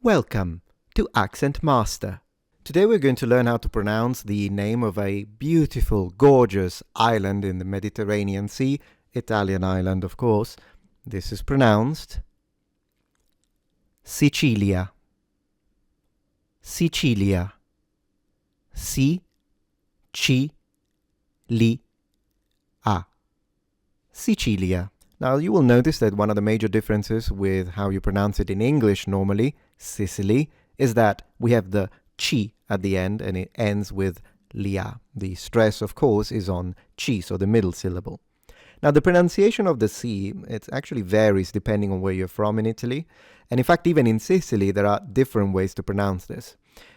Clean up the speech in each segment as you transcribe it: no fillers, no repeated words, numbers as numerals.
Welcome to Accent Master. Today we're going to learn how to pronounce the name of a beautiful, gorgeous island in the Mediterranean Sea, Italian island of course. This is pronounced Sicilia. Sicilia. Si-ci-li-a. Sicilia. Now you will notice that one of the major differences with how you pronounce it in English normally, Sicily, is that we have the chi at the end and it ends with lia. The stress, of course, is on chi, so the middle syllable. Now the pronunciation of the C, it actually varies depending on where you're from in Italy. And in fact, even in Sicily, there are different ways to pronounce this.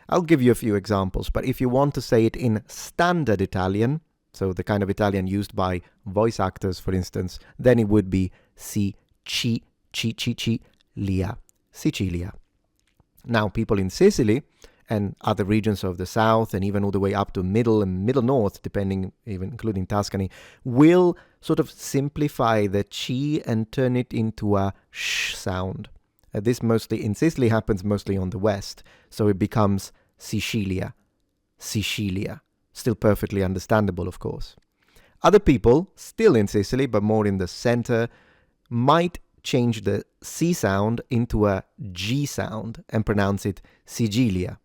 I'll give you a few examples, but if you want to say it in standard Italian, so the kind of Italian used by voice actors, for instance, then it would be Si-ci-li-a, Sicilia. Now, people in Sicily and other regions of the south and even all the way up to middle and middle north, depending, even including Tuscany, will sort of simplify the chi and turn it into a sh sound. This mostly in Sicily happens mostly on the west, so it becomes Sicilia, Sicilia. Still perfectly understandable, of course. Other people, still in Sicily, but more in the center, might change the C sound into a G sound and pronounce it Sigilia.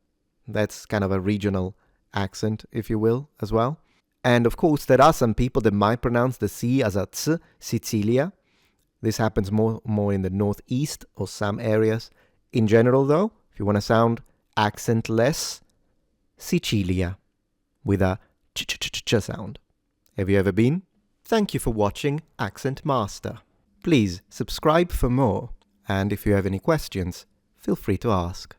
That's kind of a regional accent, if you will, as well. And of course, there are some people that might pronounce the C as a ts, Sicilia. This happens more in the northeast or some areas. In general, though, if you want to sound accentless, Sicilia, with a ch sound. Have you ever been? Thank you for watching Accent Master. Please subscribe for more, and if you have any questions, feel free to ask.